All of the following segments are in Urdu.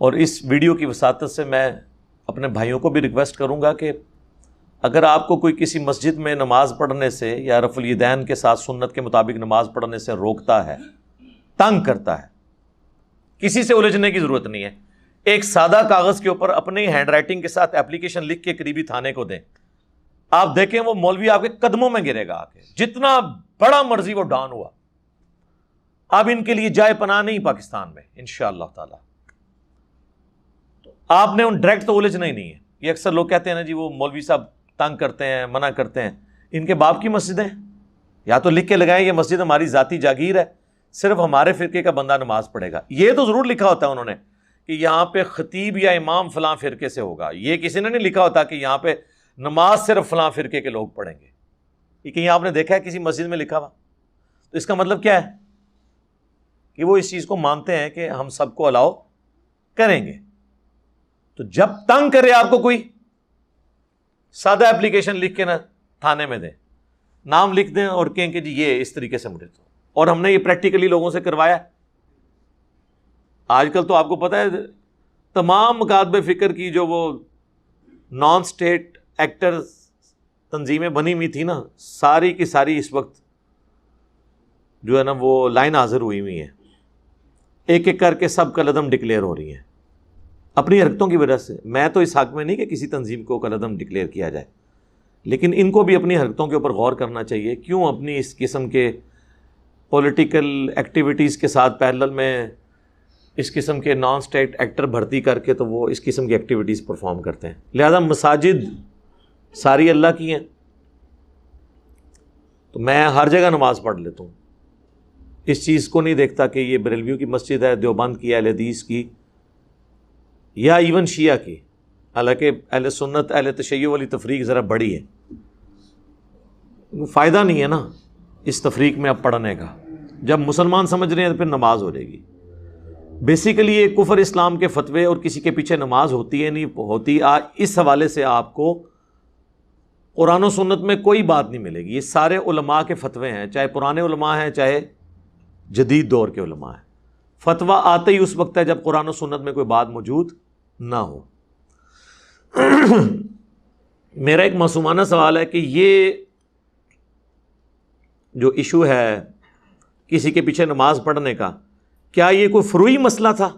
اور اس ویڈیو کی وساطت سے میں اپنے بھائیوں کو بھی ریکویسٹ کروں گا کہ اگر آپ کو کوئی کسی مسجد میں نماز پڑھنے سے یا رفع الیدین کے ساتھ سنت کے مطابق نماز پڑھنے سے روکتا ہے، تنگ کرتا ہے، کسی سے الجھنے کی ضرورت نہیں ہے، ایک سادہ کاغذ کے اوپر اپنی ہینڈ رائٹنگ کے ساتھ اپلیکیشن لکھ کے قریبی تھانے کو دیں. آپ دیکھیں وہ مولوی آپ کے قدموں میں گرے گا آ کے، جتنا بڑا مرضی وہ ڈان ہوا. اب ان کے لیے جائے پناہ نہیں پاکستان میں انشاءاللہ تعالی. آپ نے ان ڈائریکٹ تو الجھنا ہی نہیں ہے. یہ اکثر لوگ کہتے ہیں نا جی وہ مولوی صاحب تنگ کرتے ہیں، منع کرتے ہیں. ان کے باپ کی مسجدیں یا تو لکھ کے لگائیں یہ مسجد ہماری ذاتی جاگیر ہے، صرف ہمارے فرقے کا بندہ نماز پڑھے گا. یہ تو ضرور لکھا ہوتا ہے انہوں نے کہ یہاں پہ خطیب یا امام فلاں فرقے سے ہوگا. یہ کسی نے نہیں لکھا ہوتا کہ یہاں پہ نماز صرف فلاں فرقے کے لوگ پڑھیں گے. یہ کہیں آپ نے دیکھا ہے کسی مسجد میں لکھا ہوا؟ تو اس کا مطلب کیا ہے کہ وہ اس چیز کو مانتے ہیں کہ ہم سب کو الاؤ کریں گے. تو جب تنگ کرے آپ کو کوئی، سادہ اپلیکیشن لکھ کے نا تھانے میں دیں، نام لکھ دیں اور کہیں کہ جی یہ اس طریقے سے مجھے تو. اور ہم نے یہ پریکٹیکلی لوگوں سے کروایا. آج کل تو آپ کو پتہ ہے تمام مکاتب فکر کی جو وہ نان اسٹیٹ ایکٹر تنظیمیں بنی ہوئی تھی نا، ساری کی ساری اس وقت جو ہے نا وہ لائن حاضر ہوئی ہوئی ہیں. ایک ایک کر کے سب کالعدم ڈکلیئر ہو رہی ہیں اپنی حرکتوں کی وجہ سے. میں تو اس حق میں نہیں کہ کسی تنظیم کو کالعدم ڈکلیئر کیا جائے، لیکن ان کو بھی اپنی حرکتوں کے اوپر غور کرنا چاہیے. کیوں اپنی اس قسم کے پولیٹیکل ایکٹیویٹیز کے ساتھ پیرلل میں اس قسم کے نان اسٹیٹ ایکٹر بھرتی کر کے تو وہ اس قسم کی ایکٹیویٹیز پرفارم کرتے ہیں. لہذا مساجد ساری اللہ کی ہیں، تو میں ہر جگہ نماز پڑھ لیتا ہوں. اس چیز کو نہیں دیکھتا کہ یہ بریلویوں کی مسجد ہے، دیوبند کی، اہل حدیث کی، یا ایون شیعہ کی. حالانکہ اہل سنت اہل تشیع والی تفریق ذرا بڑی ہے، فائدہ نہیں ہے نا اس تفریق میں اب پڑھنے کا. جب مسلمان سمجھ رہے ہیں تو پھر نماز ہو جائے گی. بیسیکلی یہ کفر اسلام کے فتوے اور کسی کے پیچھے نماز ہوتی ہے نہیں ہوتی، اس حوالے سے آپ کو قرآن و سنت میں کوئی بات نہیں ملے گی. یہ سارے علماء کے فتوے ہیں، چاہے پرانے علماء ہیں چاہے جدید دور کے علماء ہیں. فتویٰ آتے ہی اس وقت ہے جب قرآن و سنت میں کوئی بات موجود نہ ہو. میرا ایک معصومانہ سوال ہے کہ یہ جو ایشو ہے کسی کے پیچھے نماز پڑھنے کا، کیا یہ کوئی فروعی مسئلہ تھا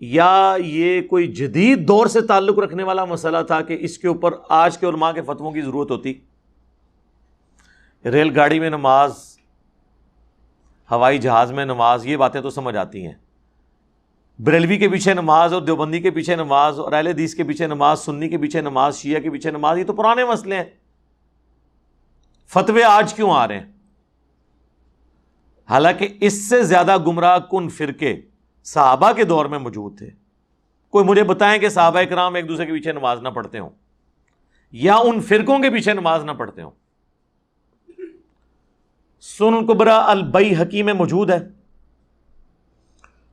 یا یہ کوئی جدید دور سے تعلق رکھنے والا مسئلہ تھا کہ اس کے اوپر آج کے علماء کے فتووں کی ضرورت ہوتی؟ ریل گاڑی میں نماز، ہوائی جہاز میں نماز، یہ باتیں تو سمجھ آتی ہیں. بریلوی کے پیچھے نماز اور دیوبندی کے پیچھے نماز اور اہل حدیث کے پیچھے نماز، سنی کے پیچھے نماز، شیعہ کے پیچھے نماز، یہ تو پرانے مسئلے ہیں. فتوے آج کیوں آ رہے ہیں؟ حالانکہ اس سے زیادہ گمراہ کن فرقے صحابہ کے دور میں موجود تھے. کوئی مجھے بتائیں کہ صحابہ کرام ایک دوسرے کے پیچھے نماز نہ پڑھتے ہوں یا ان فرقوں کے پیچھے نماز نہ پڑھتے ہوں. سنن کبریٰ البیہقی میں موجود ہے،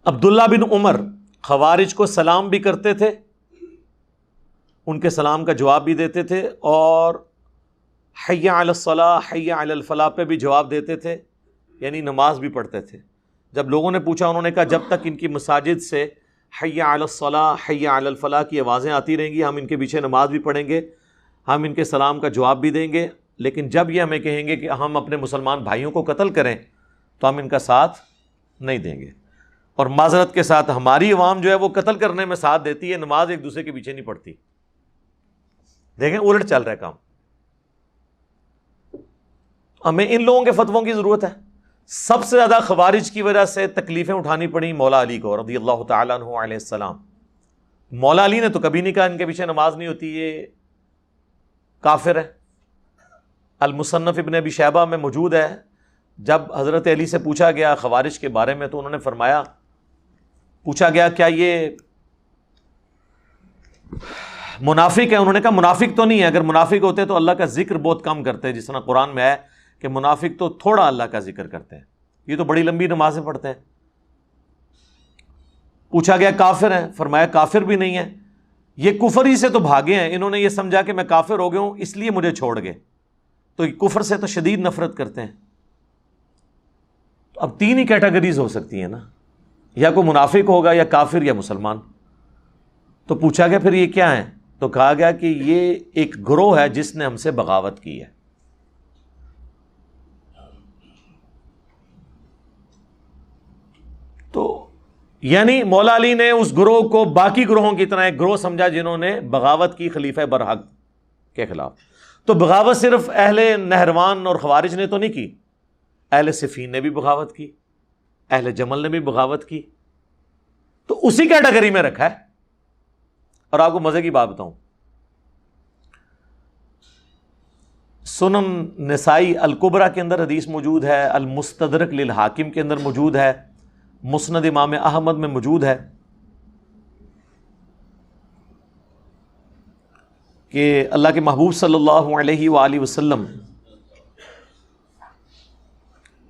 عبداللہ بن عمر خوارج کو سلام بھی کرتے تھے، ان کے سلام کا جواب بھی دیتے تھے، اور حی علی الصلاۃ حی علی الفلاح پہ بھی جواب دیتے تھے، یعنی نماز بھی پڑھتے تھے. جب لوگوں نے پوچھا انہوں نے کہا جب تک ان کی مساجد سے حی علی الصلاۃ حی علی الفلاح کی آوازیں آتی رہیں گی ہم ان کے پیچھے نماز بھی پڑھیں گے، ہم ان کے سلام کا جواب بھی دیں گے. لیکن جب یہ ہمیں کہیں گے کہ ہم اپنے مسلمان بھائیوں کو قتل کریں تو ہم ان کا ساتھ نہیں دیں گے. اور معذرت کے ساتھ ہماری عوام جو ہے وہ قتل کرنے میں ساتھ دیتی ہے، نماز ایک دوسرے کے پیچھے نہیں پڑھتی. دیکھیں الٹ چل رہا ہے کام. ہمیں ان لوگوں کے فتووں کی ضرورت ہے. سب سے زیادہ خوارج کی وجہ سے تکلیفیں اٹھانی پڑیں مولا علی کو رضی اللہ تعالیٰ عنہ علیہ السلام. مولا علی نے تو کبھی نہیں کہا ان کے پیچھے نماز نہیں ہوتی، یہ کافر ہے. المصنف ابن ابی شیبہ میں موجود ہے، جب حضرت علی سے پوچھا گیا خوارج کے بارے میں تو انہوں نے فرمایا، پوچھا گیا کیا یہ منافق ہے؟ انہوں نے کہا منافق تو نہیں ہے، اگر منافق ہوتے تو اللہ کا ذکر بہت کم کرتے، جس طرح قرآن میں ہے کہ منافق تو تھوڑا اللہ کا ذکر کرتے ہیں، یہ تو بڑی لمبی نمازیں پڑھتے ہیں. پوچھا گیا کافر ہیں؟ فرمایا کافر بھی نہیں ہے، یہ کفر ہی سے تو بھاگے ہیں، انہوں نے یہ سمجھا کہ میں کافر ہو گیا ہوں اس لیے مجھے چھوڑ گئے. تو کفر سے تو شدید نفرت کرتے ہیں. تو اب تین ہی کیٹیگریز ہو سکتی ہیں نا، یا کوئی منافق ہوگا یا کافر یا مسلمان. تو پوچھا گیا پھر یہ کیا ہیں؟ تو کہا گیا کہ یہ ایک گروہ ہے جس نے ہم سے بغاوت کی ہے. تو یعنی مولا علی نے اس گروہ کو باقی گروہوں کی طرح ایک گروہ سمجھا جنہوں نے بغاوت کی خلیفہ برحق کے خلاف. تو بغاوت صرف اہل نہروان اور خوارج نے تو نہیں کی، اہل صفین نے بھی بغاوت کی، اہل جمل نے بھی بغاوت کی. تو اسی کیٹیگری میں رکھا ہے. اور آپ کو مزے کی بات بتاؤں، سنن نسائی الکبریٰ کے اندر حدیث موجود ہے، المستدرک للحاکم کے اندر موجود ہے، مسند امام احمد میں موجود ہے کہ اللہ کے محبوب صلی اللہ علیہ وآلہ وسلم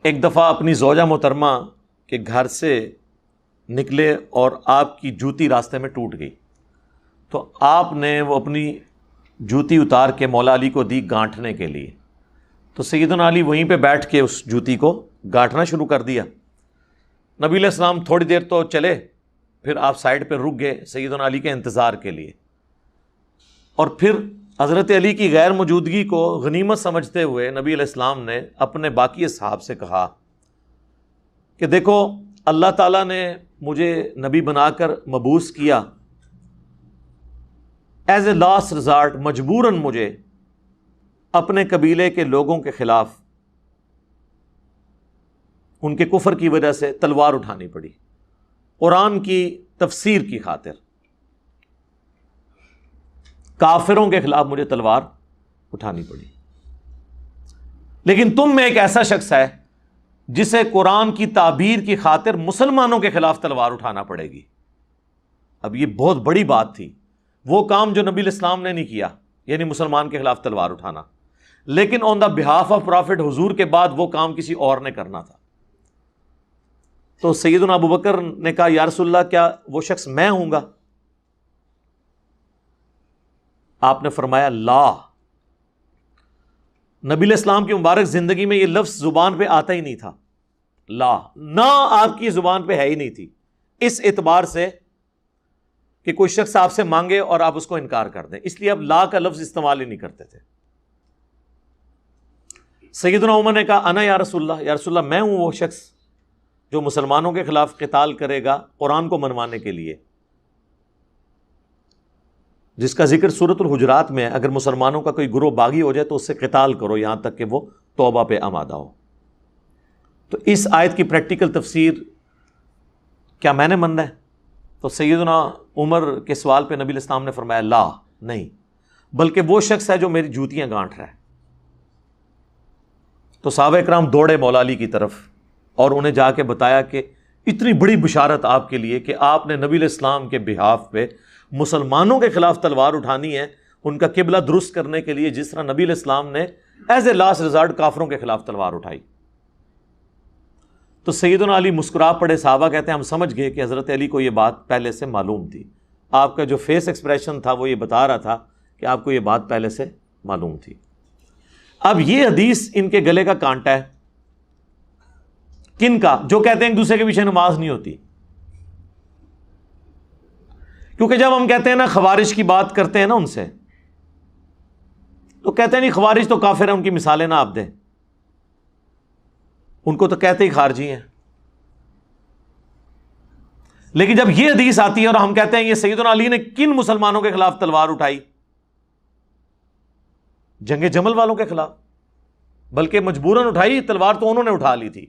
ایک دفعہ اپنی زوجہ محترمہ کے گھر سے نکلے اور آپ کی جوتی راستے میں ٹوٹ گئی. تو آپ نے وہ اپنی جوتی اتار کے مولا علی کو دی گانٹھنے کے لیے. تو سیدنا علی وہیں پہ بیٹھ کے اس جوتی کو گانٹھنا شروع کر دیا. نبی علیہ السلام تھوڑی دیر تو چلے، پھر آپ سائڈ پہ رک گئے سیدنا علی کے انتظار کے لیے. اور پھر حضرت علی کی غیر موجودگی کو غنیمت سمجھتے ہوئے نبی علیہ السلام نے اپنے باقی اصحاب سے کہا کہ دیکھو اللہ تعالیٰ نے مجھے نبی بنا کر مبعوث کیا، ایز اے لاسٹ ریزارٹ مجبوراً مجھے اپنے قبیلے کے لوگوں کے خلاف ان کے کفر کی وجہ سے تلوار اٹھانی پڑی، قرآن کی تفسیر کی خاطر کافروں کے خلاف مجھے تلوار اٹھانی پڑی. لیکن تم میں ایک ایسا شخص ہے جسے قرآن کی تعبیر کی خاطر مسلمانوں کے خلاف تلوار اٹھانا پڑے گی. اب یہ بہت بڑی بات تھی، وہ کام جو نبی علیہ السلام نے نہیں کیا، یعنی مسلمان کے خلاف تلوار اٹھانا، لیکن آن دا بہاف آف پرافٹ حضور کے بعد وہ کام کسی اور نے کرنا تھا. تو سیدنا ابو بکر نے کہا یا رسول اللہ کیا وہ شخص میں ہوں گا؟ آپ نے فرمایا لا. نبی علیہ السلام کی مبارک زندگی میں یہ لفظ زبان پہ آتا ہی نہیں تھا، لا نہ آپ کی زبان پہ ہے ہی نہیں تھی، اس اعتبار سے کہ کوئی شخص آپ سے مانگے اور آپ اس کو انکار کر دیں، اس لیے اب لا کا لفظ استعمال ہی نہیں کرتے تھے. سیدنا عمر نے کہا انا یا رسول اللہ میں ہوں وہ شخص جو مسلمانوں کے خلاف قتال کرے گا قرآن کو منوانے کے لیے، جس کا ذکر سورۃ الحجرات میں ہے، اگر مسلمانوں کا کوئی گروہ باغی ہو جائے تو اس سے قتال کرو یہاں تک کہ وہ توبہ پہ آمادہ ہو. تو اس آیت کی پریکٹیکل تفسیر کیا میں نے ماننا ہے؟ تو سیدنا عمر کے سوال پہ نبی علیہ السلام نے فرمایا لا، نہیں، بلکہ وہ شخص ہے جو میری جوتیاں گانٹھ رہا ہے. تو صحابہ اکرام دوڑے مولا علی کی طرف اور انہیں جا کے بتایا کہ اتنی بڑی بشارت آپ کے لیے کہ آپ نے نبی علیہ السلام کے بہاف پہ مسلمانوں کے خلاف تلوار اٹھانی ہے، ان کا قبلہ درست کرنے کے لیے، جس طرح نبی علیہ السلام نے ایز اے لاسٹ ریزارٹ کافروں کے خلاف تلوار اٹھائی. تو سیدنا علی مسکرا پڑے. صحابہ کہتے ہیں ہم سمجھ گئے کہ حضرت علی کو یہ بات پہلے سے معلوم تھی. آپ کا جو فیس ایکسپریشن تھا وہ یہ بتا رہا تھا کہ آپ کو یہ بات پہلے سے معلوم تھی. اب یہ حدیث ان کے گلے کا کانٹا ہے. کن کا؟ جو کہتے ہیں ایک دوسرے کے پیچھے نماز نہیں ہوتی. کیونکہ جب ہم کہتے ہیں نا خوارج کی بات کرتے ہیں نا ان سے، تو کہتے ہیں نہیں خوارج تو کافر ہیں، ان کی مثالیں نہ آپ دیں، ان کو تو کہتے ہی خارجی ہیں. لیکن جب یہ حدیث آتی ہے اور ہم کہتے ہیں یہ سیدنا علی نے کن مسلمانوں کے خلاف تلوار اٹھائی؟ جنگ جمل والوں کے خلاف، بلکہ مجبوراً اٹھائی تلوار تو انہوں نے اٹھا لی تھی.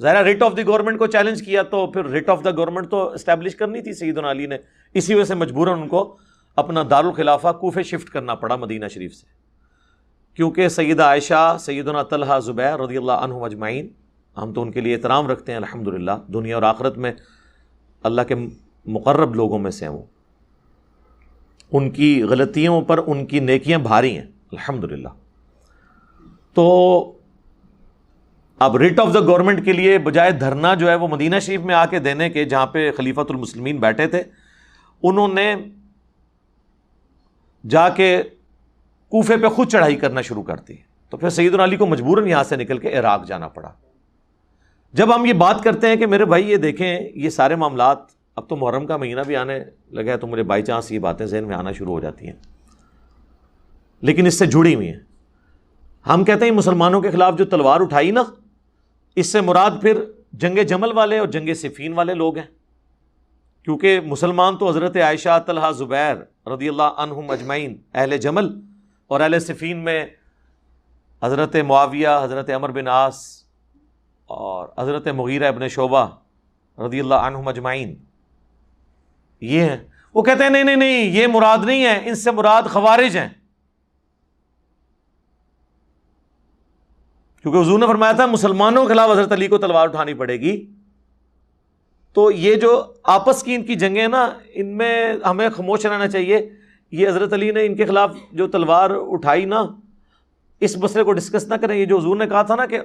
ظاہرہ ریٹ آف دی گورنمنٹ کو چیلنج کیا تو پھر ریٹ آف دا گورنمنٹ تو اسٹیبلش کرنی تھی سیدنا علی نے، اسی وجہ سے مجبوراً ان کو اپنا دارالخلافہ کوفے شفٹ کرنا پڑا مدینہ شریف سے. کیونکہ سیدہ عائشہ، سیدنا طلحہ، زبیر رضی اللہ عنہم اجمعین، ہم تو ان کے لیے احترام رکھتے ہیں الحمدللہ، دنیا اور آخرت میں اللہ کے مقرب لوگوں میں سے ہیں وہ. ان کی غلطیوں پر ان کی نیکیاں بھاری ہیں الحمدللہ. تو اب ریٹ آف دا گورنمنٹ کے لیے بجائے دھرنا جو ہے وہ مدینہ شریف میں آ کے دینے کے، جہاں پہ خلیفۃ المسلمین بیٹھے تھے، انہوں نے جا کے کوفے پہ خود چڑھائی کرنا شروع کر دی. تو پھر سیدنا علی کو مجبوراً یہاں سے نکل کے عراق جانا پڑا. جب ہم یہ بات کرتے ہیں کہ میرے بھائی یہ دیکھیں یہ سارے معاملات اب تو محرم کا مہینہ بھی آنے لگا ہے تو مجھے بائی چانس یہ باتیں ذہن میں آنا شروع ہو جاتی ہیں، لیکن اس سے جڑی ہوئی ہیں۔ ہم کہتے ہیں مسلمانوں کے خلاف جو تلوار اٹھائی نا، اس سے مراد پھر جنگ جمل والے اور جنگ صفین والے لوگ ہیں، کیونکہ مسلمان تو حضرت عائشہ، طلحہ، زبیر رضی اللہ عنہم اجمعین اہل جمل، اور اہل صفین میں حضرت معاویہ، حضرت عمر بن عاص اور حضرت مغیرہ ابن شعبہ رضی اللہ عنہم اجمعین، یہ ہیں۔ وہ کہتے ہیں نہیں یہ مراد نہیں ہے، ان سے مراد خوارج ہیں، کیونکہ حضور نے فرمایا تھا مسلمانوں کے خلاف حضرت علی کو تلوار اٹھانی پڑے گی۔ تو یہ جو آپس کی ان کی جنگیں نا، ان میں ہمیں خاموش رہنا چاہیے۔ یہ حضرت علی نے ان کے خلاف جو تلوار اٹھائی نا، اس مسئلے کو ڈسکس نہ کریں۔ یہ جو حضور نے کہا تھا نا کہ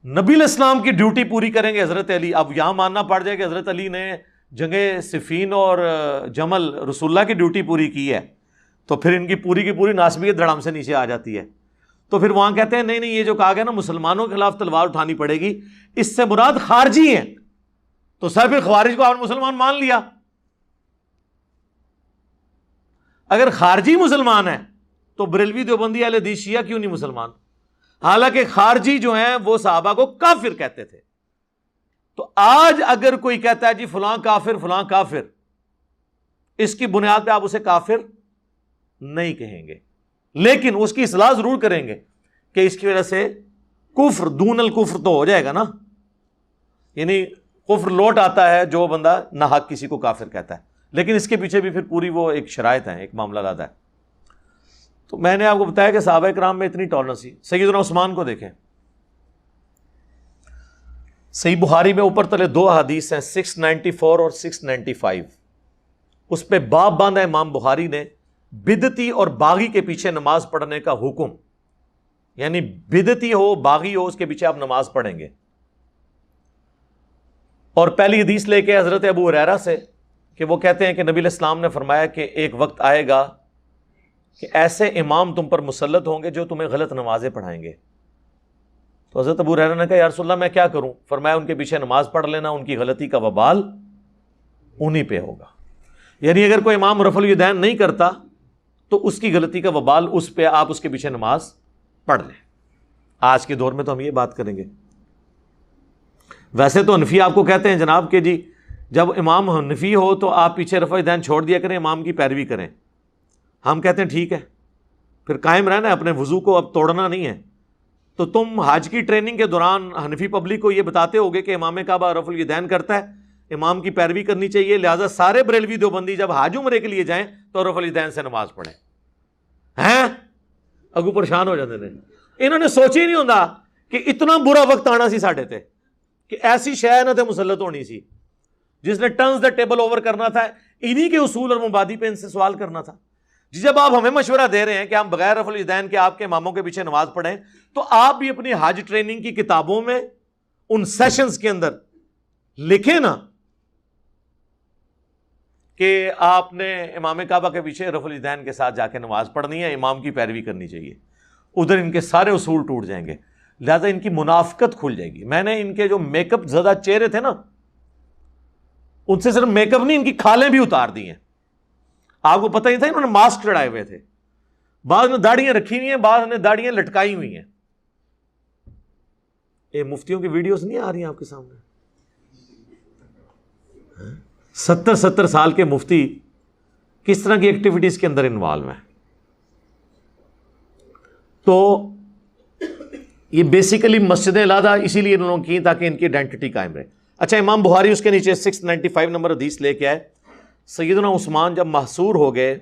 نبی علیہ السلام کی ڈیوٹی پوری کریں گے حضرت علی، اب یہاں ماننا پڑ جائے کہ حضرت علی نے جنگ صفین اور جمل رسول اللہ کی ڈیوٹی پوری کی ہے، تو پھر ان کی پوری ناسبیت دھڑام سے نیچے آ جاتی ہے۔ تو پھر وہاں کہتے ہیں نہیں یہ جو کہا گیا نا مسلمانوں کے خلاف تلوار اٹھانی پڑے گی، اس سے مراد خارجی ہیں، تو سر پھر خوارج کو آپ نے مسلمان مان لیا۔ اگر خارجی مسلمان ہے تو بریلوی، دیوبندی، اہل حدیث، شیعہ کیوں نہیں مسلمان؟ حالانکہ خارجی جو ہیں وہ صحابہ کو کافر کہتے تھے۔ تو آج اگر کوئی کہتا ہے جی فلاں کافر، اس کی بنیاد پہ آپ اسے کافر نہیں کہیں گے، لیکن اس کی اصلاح ضرور کریں گے کہ اس کی وجہ سے کفر دون الکفر تو ہو جائے گا نا، یعنی کفر لوٹ آتا ہے جو بندہ ناحق کسی کو کافر کہتا ہے، لیکن اس کے پیچھے بھی پھر پوری وہ ایک شرائط ہے، ایک معاملہ لاتا ہے۔ تو میں نے آپ کو بتایا کہ صحابہ کرام میں اتنی ٹالرنس تھی۔ سیدنا عثمان کو دیکھیں، صحیح بخاری میں اوپر تلے 2 حدیث ہیں، 694 اور 695، اس پہ باب باندھا امام بخاری نے بدعتی اور باغی کے پیچھے نماز پڑھنے کا حکم، یعنی بدعتی ہو باغی ہو اس کے پیچھے آپ نماز پڑھیں گے۔ اور پہلی حدیث لے کے حضرت ابو ہریرہ سے کہ وہ کہتے ہیں کہ نبی علیہ السلام نے فرمایا کہ ایک وقت آئے گا کہ ایسے امام تم پر مسلط ہوں گے جو تمہیں غلط نمازیں پڑھائیں گے۔ تو حضرت ابو ہریرہ نے کہا یا رسول اللہ میں کیا کروں؟ فرمایا ان کے پیچھے نماز پڑھ لینا، ان کی غلطی کا وبال انہی پہ ہوگا۔ یعنی اگر کوئی امام رفع الیدین نہیں کرتا تو اس کی غلطی کا وبال اس پہ، آپ اس کے پیچھے نماز پڑھ لیں۔ آج کے دور میں تو ہم یہ بات کریں گے۔ ویسے تو حنفی آپ کو کہتے ہیں جناب کہ جی جب امام حنفی ہو تو آپ پیچھے رفع الیدین چھوڑ دیا کریں، امام کی پیروی کریں۔ ہم کہتے ہیں ٹھیک ہے، پھر قائم رہنا ہے، اپنے وضو کو اب توڑنا نہیں ہے۔ تو تم حج کی ٹریننگ کے دوران حنفی پبلک کو یہ بتاتے ہوگے کہ امام کعبہ رفع الیدین کرتا ہے، امام کی پیروی کرنی چاہیے، لہٰذا سارے بریلوی دیوبندی جب حج عمرے کے لیے جائیں تو رفع الیدین سے نماز پڑھیں۔ ہیں اگو پریشان ہو جاتے تھے، انہوں نے سوچی ہی نہیں ہوتا کہ اتنا برا وقت آنا سی ساڈے تے کہ ایسی شے نہ تے مسلط ہونی سی جس نے ٹرنز دا ٹیبل اوور کرنا تھا، انہی کے اصول اور مبادی پہ ان سے سوال کرنا تھا۔ جی جب آپ ہمیں مشورہ دے رہے ہیں کہ ہم بغیر رفع الیدین کے آپ کے اماموں کے پیچھے نماز پڑھیں، تو آپ بھی اپنی حج ٹریننگ کی کتابوں میں ان سیشنز کے اندر لکھیں نا کہ آپ نے امام کعبہ کے پیچھے رفع الیدین کے ساتھ جا کے نماز پڑھنی ہے، امام کی پیروی کرنی چاہیے۔ ادھر ان کے سارے اصول ٹوٹ جائیں گے، لہذا ان کی منافقت کھل جائے گی۔ میں نے ان کے جو میک اپ زدہ چہرے تھے نا، ان سے صرف میک اپ نہیں، ان کی کھالیں بھی اتار دی ہیں۔ آپ کو پتہ ہی تھا انہوں نے ماسک چڑھائے ہوئے تھے، بعض نے داڑیاں رکھی ہوئی ہیں، بعض نے داڑیاں لٹکائی ہوئی ہیں۔ یہ مفتیوں کی ویڈیوز نہیں آ رہی ہیں آپ کے سامنے؟ 70 سال کے مفتی کس طرح کی ایکٹیویٹیز کے اندر انوالو ہیں۔ تو یہ بیسیکلی مسجدیں علیحدہ اسی لیے انہوں نے کی تاکہ ان کی آئیڈینٹی قائم رہے۔ اچھا، امام بخاری اس کے نیچے 695 نمبر حدیث لے کے آئے، سیدنا عثمان جب محصور ہو گئے،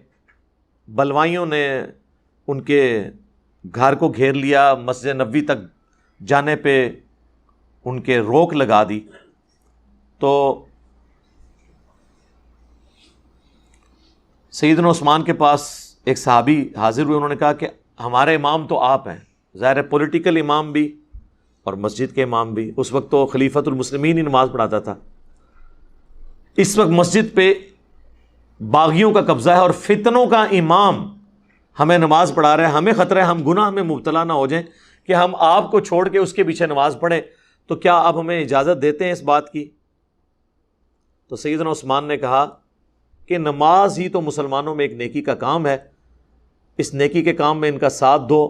بلوائیوں نے ان کے گھر کو گھیر لیا، مسجد نبوی تک جانے پہ ان کے روک لگا دی، تو سیدنا عثمان کے پاس ایک صحابی حاضر ہوئے، انہوں نے کہا کہ ہمارے امام تو آپ ہیں، ظاہر ہے پولیٹیکل امام بھی اور مسجد کے امام بھی۔ اس وقت تو خلیفۃ المسلمین ہی نماز پڑھاتا تھا، اس وقت مسجد پہ باغیوں کا قبضہ ہے اور فتنوں کا امام ہمیں نماز پڑھا رہا ہے، ہمیں خطرہ ہے ہم گناہ میں مبتلا نہ ہو جائیں کہ ہم آپ کو چھوڑ کے اس کے پیچھے نماز پڑھیں، تو کیا آپ ہمیں اجازت دیتے ہیں اس بات کی؟ تو سیدنا عثمان نے کہا کہ نماز ہی تو مسلمانوں میں ایک نیکی کا کام ہے، اس نیکی کے کام میں ان کا ساتھ دو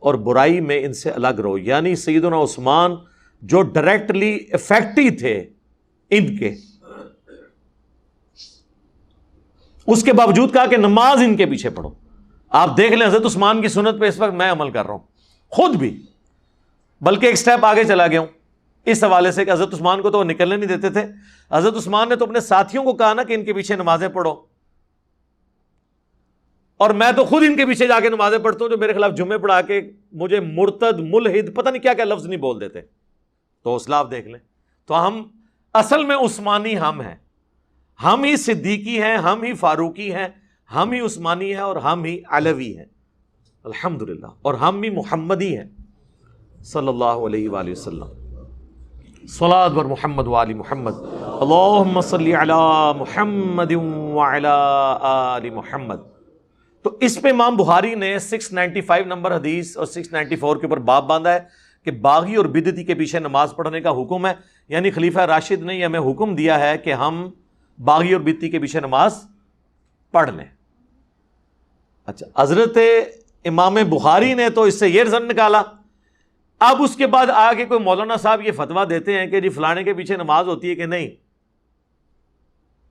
اور برائی میں ان سے الگ رہو. یعنی سیدنا عثمان جو ڈائریکٹلی افیکٹی تھے ان کے، اس کے باوجود کہا کہ نماز ان کے پیچھے پڑھو. آپ دیکھ لیں حضرت عثمان کی سنت پہ اس وقت میں عمل کر رہا ہوں خود بھی، بلکہ ایک سٹیپ آگے چلا گیا ہوں اس حوالے سے کہ حضرت عثمان کو تو وہ نکلنے نہیں دیتے تھے. حضرت عثمان نے تو اپنے ساتھیوں کو کہا نا کہ ان کے پیچھے نمازیں پڑھو، اور میں تو خود ان کے پیچھے جا کے نمازیں پڑھتا ہوں جو میرے خلاف جمعے پڑھا کے مجھے مرتد، ملحد، پتہ نہیں کیا کیا لفظ نہیں بول دیتے. تو حوصلہ آپ دیکھ لیں. تو ہم اصل میں عثمانی ہم ہیں، ہم ہی صدیقی ہیں، ہم ہی فاروقی ہیں، ہم ہی عثمانی ہیں، اور ہم ہی علوی ہیں الحمدللہ، اور ہم بھی محمدی ہیں صلی اللہ علیہ وآلہ وسلم. صلاۃ بر محمد وآل محمد، اللہم صلی علی محمد وعلی آل محمد. تو اس پہ امام بخاری نے 695 نمبر حدیث اور 694 کے اوپر باب باندھا ہے کہ باغی اور بدعتی کے پیچھے نماز پڑھنے کا حکم ہے. یعنی خلیفہ راشد نے ہمیں حکم دیا ہے کہ ہم باغی اور بدعتی کے پیچھے نماز پڑھ لیں. اچھا، حضرت امام بخاری نے تو اس سے یہ رزلٹ نکالا. اب اس کے بعد آگے کوئی مولانا صاحب یہ فتویٰ دیتے ہیں کہ جی فلانے کے پیچھے نماز ہوتی ہے کہ نہیں،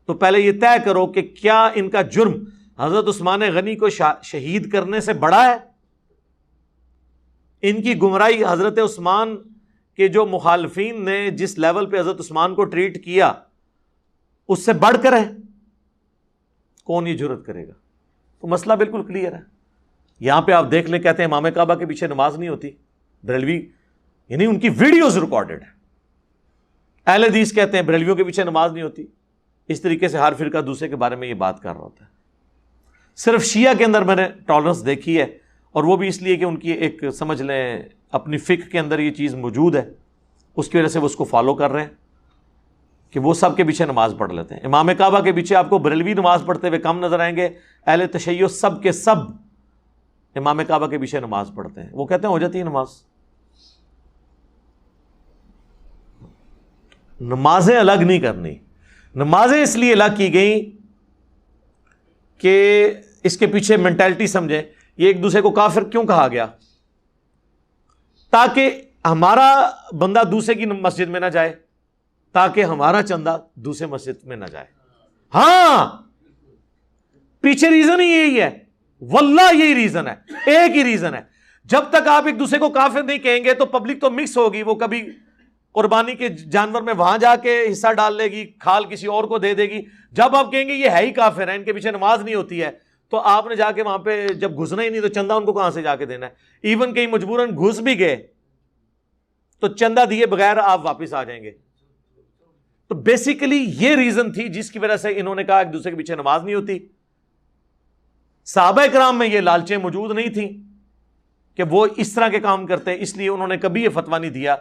تو پہلے یہ طے کرو کہ کیا ان کا جرم حضرت عثمان غنی کو شہید کرنے سے بڑا ہے؟ ان کی گمراہی حضرت عثمان کے جو مخالفین نے جس لیول پہ حضرت عثمان کو ٹریٹ کیا اس سے بڑھ کر ہے؟ کون یہ جرت کرے گا؟ تو مسئلہ بالکل کلیئر ہے. یہاں پہ آپ دیکھ لیں، کہتے ہیں امام کعبہ کے پیچھے نماز نہیں ہوتی. بریلوی یعنی ان کی ویڈیوز ریکارڈڈ ہے. اہل حدیث کہتے ہیں بریلویوں کے پیچھے نماز نہیں ہوتی. اس طریقے سے ہر فرقہ دوسرے کے بارے میں یہ بات کر رہا ہوتا ہے. صرف شیعہ کے اندر میں نے ٹالرنس دیکھی ہے، اور وہ بھی اس لیے کہ ان کی ایک سمجھ لیں اپنی فقہ کے اندر یہ چیز موجود ہے، اس کی وجہ سے وہ اس کو فالو کر رہے ہیں کہ وہ سب کے پیچھے نماز پڑھ لیتے ہیں. امام کعبہ کے پیچھے آپ کو بریلوی نماز پڑھتے ہوئے کم نظر آئیں گے. اہل تشیع سب کے سب امام کعبہ کے پیچھے نماز پڑھتے ہیں. وہ کہتے ہیں ہو جاتی ہے نماز. نمازیں الگ نہیں کرنی. نمازیں اس لیے الگ کی گئیں کہ اس کے پیچھے مینٹالٹی سمجھیں. یہ ایک دوسرے کو کافر کیوں کہا گیا؟ تاکہ ہمارا بندہ دوسرے کی مسجد میں نہ جائے، تاکہ ہمارا چندہ دوسرے مسجد میں نہ جائے. ہاں، پیچھے ریزن ہی یہی ہے، واللہ یہی ریزن ہے، ایک ہی ریزن ہے. جب تک آپ ایک دوسرے کو کافر نہیں کہیں گے تو پبلک تو مکس ہوگی. وہ کبھی قربانی کے جانور میں وہاں جا کے حصہ ڈال لے گی، کھال کسی اور کو دے دے گی. جب آپ کہیں گے یہ ہے ہی کافر ہے، ان کے پیچھے نماز نہیں ہوتی ہے، تو آپ نے جا کے وہاں پہ جب گھسنا ہی نہیں تو چندہ ان کو کہاں سے جا کے دینا ہے؟ ایون کہیں مجبوراً گھس بھی گئے تو چندہ دیے بغیر آپ واپس آ جائیں گے. تو بیسیکلی یہ ریزن تھی جس کی وجہ سے انہوں نے کہا ایک دوسرے کے پیچھے نماز نہیں ہوتی. صحابہ کرام میں یہ لالچیں موجود نہیں تھیں کہ وہ اس طرح کے کام کرتے ہیں، اس لیے انہوں نے کبھی یہ فتویٰ نہیں دیا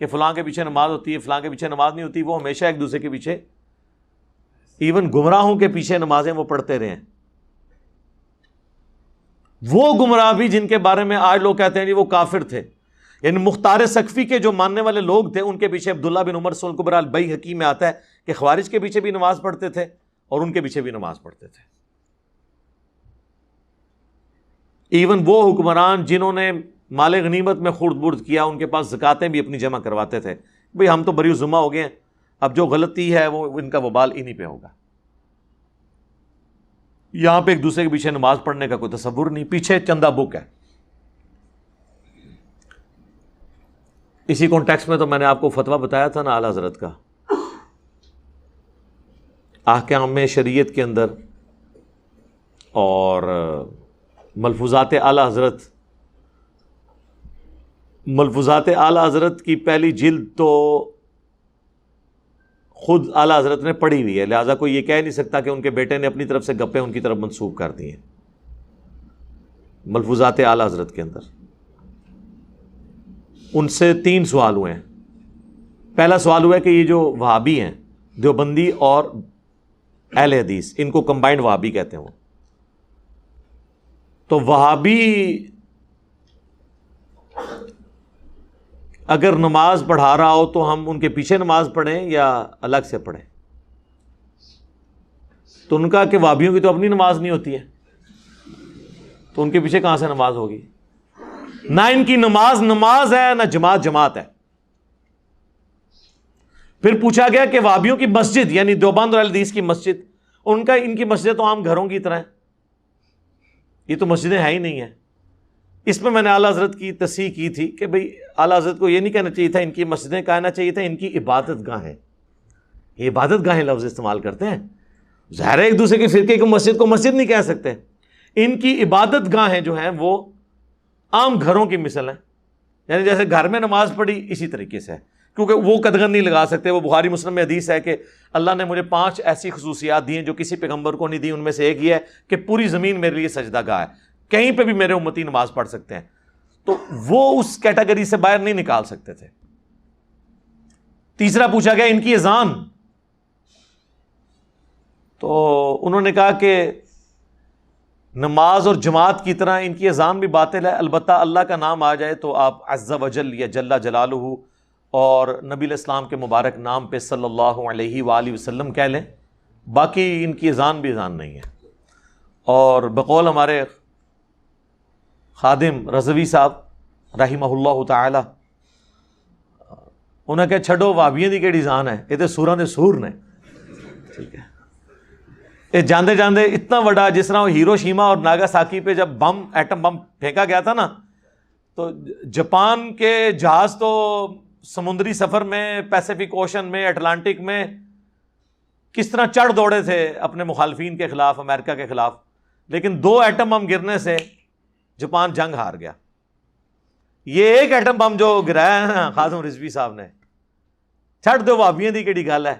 کہ فلاں کے پیچھے نماز ہوتی ہے، فلاں کے پیچھے نماز نہیں ہوتی. وہ ہمیشہ ایک دوسرے کے پیچھے، ایون گمراہوں کے پیچھے نمازیں وہ پڑھتے رہے ہیں. وہ گمراہ بھی جن کے بارے میں آج لوگ کہتے ہیں جی وہ کافر تھے، یعنی مختار سقفی کے جو ماننے والے لوگ تھے ان کے پیچھے عبداللہ بن عمر سن الکبریٰ البیہقی میں آتا ہے کہ خوارج کے پیچھے بھی نماز پڑھتے تھے اور ان کے پیچھے بھی نماز پڑھتے تھے. ایون وہ حکمران جنہوں نے مال غنیمت میں خورد برد کیا، ان کے پاس زکاتیں بھی اپنی جمع کرواتے تھے. بھئی ہم تو بری ذمہ ہو گئے ہیں، اب جو غلطی ہے وہ ان کا وبال انہی پہ ہوگا. یہاں پہ ایک دوسرے کے پیچھے نماز پڑھنے کا کوئی تصور نہیں، پیچھے چندہ بک ہے. اسی کانٹیکس میں تو میں نے آپ کو فتویٰ بتایا تھا نا اعلیٰ حضرت کا، احکام شریعت کے اندر اور ملفوظات اعلیٰ حضرت. ملفوظات اعلیٰ حضرت کی پہلی جلد تو خود اعلیٰ حضرت نے پڑھی ہوئی ہے، لہٰذا کوئی یہ کہہ نہیں سکتا کہ ان کے بیٹے نے اپنی طرف سے گپیں ان کی طرف منسوب کر دی ہیں. ملفوظات اعلیٰ حضرت کے اندر ان سے 3 سوال ہوئے ہیں. پہلا سوال ہوا ہے کہ یہ جو وہابی ہیں، دیوبندی اور اہل حدیث، ان کو کمبائنڈ وہابی کہتے ہیں. وہ تو وہابی اگر نماز پڑھا رہا ہو تو ہم ان کے پیچھے نماز پڑھیں یا الگ سے پڑھیں؟ تو ان کا کہ وہابیوں کی تو اپنی نماز نہیں ہوتی ہے، تو ان کے پیچھے کہاں سے نماز ہوگی؟ نہ ان کی نماز نماز ہے، نہ جماعت جماعت ہے۔ پھر پوچھا گیا کہ وہابیوں کی مسجد یعنی دیوبند اور الحدیث کی مسجد، ان کی مسجد تو عام گھروں کی طرح ہے، یہ تو مسجدیں ہیں ہی نہیں ہیں۔ اس میں نے اعلیٰ حضرت کی تصحیح کی تھی کہ بھئی اعلیٰ حضرت کو یہ نہیں کہنا چاہیے تھا ان کی مسجدیں، کہنا چاہیے تھا ان کی عبادت گاہیں، یہ عبادت گاہیں لفظ استعمال کرتے ہیں، ظاہر ہے ایک دوسرے کے فرقے کو مسجد نہیں کہہ سکتے، ان کی عبادت گاہیں جو ہیں وہ عام گھروں کی مثل ہیں، یعنی جیسے گھر میں نماز پڑھی اسی طریقے سے ہے، کیونکہ وہ قدغن نہیں لگا سکتے۔ وہ بخاری مسلم میں حدیث ہے کہ اللہ نے مجھے 5 ایسی خصوصیات دی ہیں جو کسی پیغمبر کو نہیں دی، ان میں سے ایک یہ ہے کہ پوری زمین میرے لیے سجدہ گاہ ہے، کہیں پہ بھی میرے امتی نماز پڑھ سکتے ہیں، تو وہ اس کیٹیگری سے باہر نہیں نکال سکتے تھے۔ تیسرا پوچھا گیا ان کی اذان، تو انہوں نے کہا کہ نماز اور جماعت کی طرح ان کی اذان بھی باطل ہے، البتہ اللہ کا نام آ جائے تو آپ عز وجل یا جل جلالہ اور نبی علیہ السلام کے مبارک نام پہ صلی اللہ علیہ وآلہ وسلم کہہ لیں، باقی ان کی اذان بھی اذان نہیں ہے۔ اور بقول ہمارے خادم رضوی صاحب رحمہ اللہ تعالی، انہیں کہ چھڑو وہابیاں دی کیڑی اذان ہے، یہ تو سوراں دے سور نے، ٹھیک ہے، یہ جاندے جاندے اتنا بڑا، جس طرح ہیروشیما اور ناگاساکی پہ جب ایٹم بم پھینکا گیا تھا نا، تو جاپان کے جہاز تو سمندری سفر میں، پیسیفک اوشن میں، اٹلانٹک میں کس طرح چڑھ دوڑے تھے اپنے مخالفین کے خلاف، امریکہ کے خلاف، لیکن 2 ایٹم بم گرنے سے جاپان جنگ ہار گیا۔ یہ ایک ایٹم بم جو گرایا ہے نا خادم رضوی صاحب نے، چھڑ دو وہابیاں دی کیڑی گل ہے،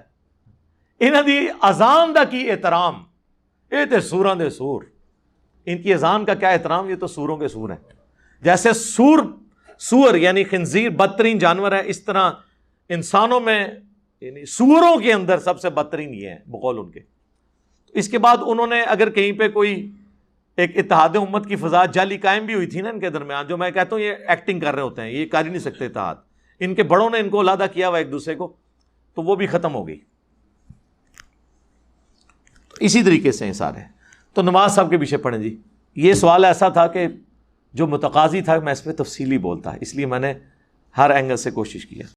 انہاں دی اذان دا کی احترام، یہ تے سوراں دے سور، ان کی اذان کا کیا احترام، یہ تو سوروں کے سور ہیں۔ جیسے سور یعنی خنزیر بدترین جانور ہے، اس طرح انسانوں میں یعنی سوروں کے اندر سب سے بدترین یہ ہیں بقول ان کے۔ اس کے بعد انہوں نے اگر کہیں پہ کوئی ایک اتحاد امت کی فضا جعلی قائم بھی ہوئی تھی نا ان کے درمیان، جو میں کہتا ہوں یہ ایکٹنگ کر رہے ہوتے ہیں، یہ کر ہی نہیں سکتے اتحاد، ان کے بڑوں نے ان کو علیحدہ کیا ہوا ایک دوسرے کو، تو وہ بھی ختم ہو گئی۔ اسی طریقے سے ہیں سارے۔ تو نماز صاحب کے پیچھے پڑھیں جی، یہ سوال ایسا تھا کہ جو متقاضی تھا میں اس پہ تفصیلی بولتا، اس لیے میں نے ہر اینگل سے کوشش کیا۔